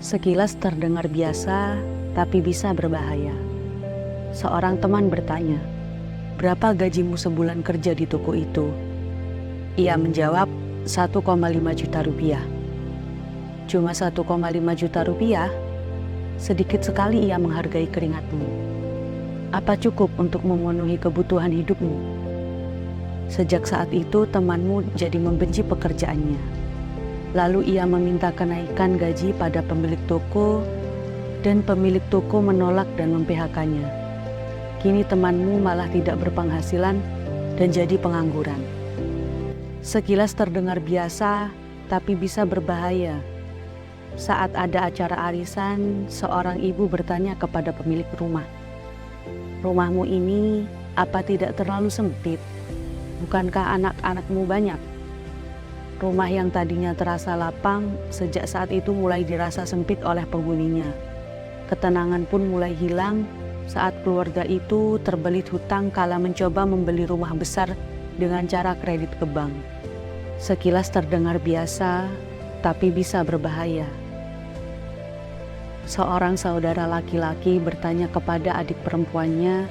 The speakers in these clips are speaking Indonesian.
Sekilas terdengar biasa, tapi bisa berbahaya. Seorang teman bertanya, "Berapa gajimu sebulan kerja di toko itu?" Ia menjawab, 1,5 juta rupiah. Cuma 1,5 juta rupiah? Sedikit sekali ia menghargai keringatmu. Apa cukup untuk memenuhi kebutuhan hidupmu? Sejak saat itu temanmu jadi membenci pekerjaannya. Lalu ia meminta kenaikan gaji pada pemilik toko, dan pemilik toko menolak dan mem-PHK-nya. Kini temanmu malah tidak berpenghasilan dan jadi pengangguran. Sekilas terdengar biasa, tapi bisa berbahaya. Saat ada acara arisan, seorang ibu bertanya kepada pemilik rumah, "Rumahmu ini apa tidak terlalu sempit? Bukankah anak-anakmu banyak?" Rumah yang tadinya terasa lapang, sejak saat itu mulai dirasa sempit oleh penghuninya. Ketenangan pun mulai hilang saat keluarga itu terbelit hutang kala mencoba membeli rumah besar dengan cara kredit ke bank. Sekilas terdengar biasa, tapi bisa berbahaya. Seorang saudara laki-laki bertanya kepada adik perempuannya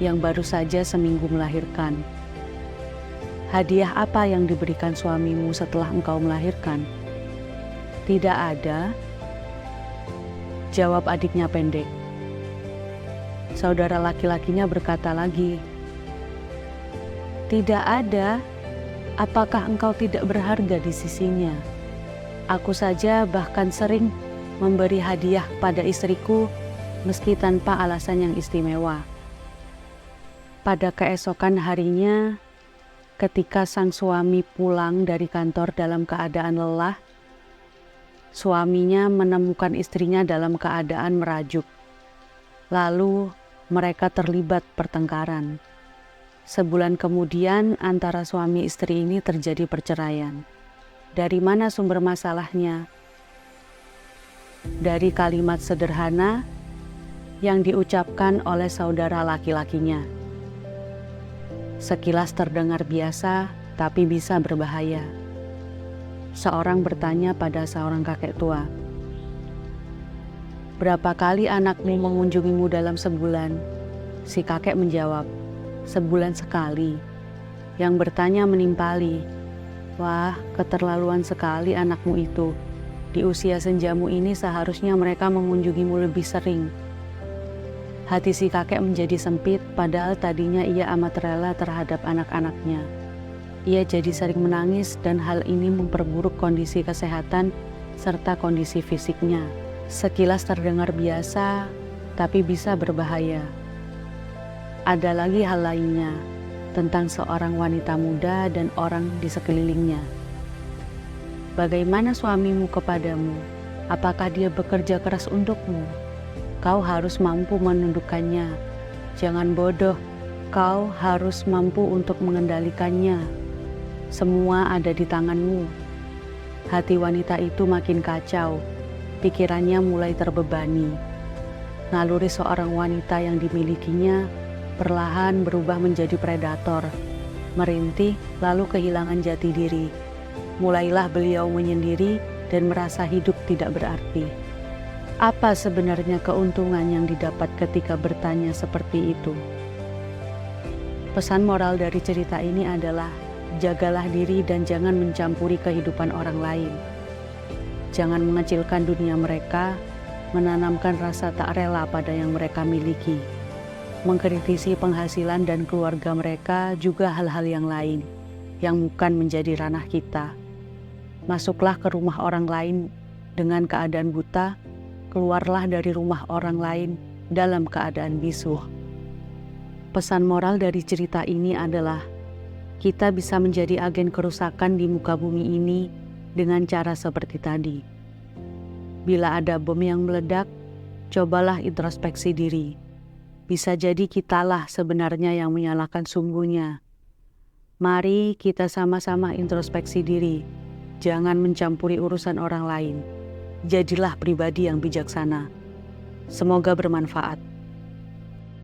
yang baru saja seminggu melahirkan, "Hadiah apa yang diberikan suamimu setelah engkau melahirkan?" "Tidak ada," jawab adiknya pendek. Saudara laki-lakinya berkata lagi, "Tidak ada. Apakah engkau tidak berharga di sisinya? Aku saja bahkan sering memberi hadiah pada istriku meski tanpa alasan yang istimewa." Pada keesokan harinya, ketika sang suami pulang dari kantor dalam keadaan lelah, suaminya menemukan istrinya dalam keadaan merajuk. Lalu mereka terlibat pertengkaran. Sebulan kemudian antara suami istri ini terjadi perceraian. Dari mana sumber masalahnya? Dari kalimat sederhana yang diucapkan oleh saudara laki-lakinya. Sekilas terdengar biasa, tapi bisa berbahaya. Seorang bertanya pada seorang kakek tua, "Berapa kali anakmu mengunjungimu dalam sebulan?" Si kakek menjawab, "Sebulan sekali." Yang bertanya menimpali, "Wah, keterlaluan sekali anakmu itu. Di usia senjamu ini seharusnya mereka mengunjungimu lebih sering." Hati si kakek menjadi sempit, padahal tadinya ia amat rela terhadap anak-anaknya. Ia jadi sering menangis dan hal ini memperburuk kondisi kesehatan serta kondisi fisiknya. Sekilas terdengar biasa, tapi bisa berbahaya. Ada lagi hal lainnya, tentang seorang wanita muda dan orang di sekelilingnya. "Bagaimana suamimu kepadamu? Apakah dia bekerja keras untukmu? Kau harus mampu menundukkannya. Jangan bodoh, kau harus mampu untuk mengendalikannya. Semua ada di tanganmu." Hati wanita itu makin kacau, pikirannya mulai terbebani. Naluri seorang wanita yang dimilikinya perlahan berubah menjadi predator, merintih lalu kehilangan jati diri. Mulailah beliau menyendiri dan merasa hidup tidak berarti. Apa sebenarnya keuntungan yang didapat ketika bertanya seperti itu? Pesan moral dari cerita ini adalah, jagalah diri dan jangan mencampuri kehidupan orang lain. Jangan mengecilkan dunia mereka, menanamkan rasa tak rela pada yang mereka miliki. Mengkritisi penghasilan dan keluarga mereka juga hal-hal yang lain, yang bukan menjadi ranah kita. Masuklah ke rumah orang lain dengan keadaan buta, keluarlah dari rumah orang lain dalam keadaan bisu. Pesan moral dari cerita ini adalah, kita bisa menjadi agen kerusakan di muka bumi ini dengan cara seperti tadi. Bila ada bom yang meledak, cobalah introspeksi diri. Bisa jadi kitalah sebenarnya yang menyalakan sumbunya. Mari kita sama-sama introspeksi diri. Jangan mencampuri urusan orang lain. Jadilah pribadi yang bijaksana. Semoga bermanfaat.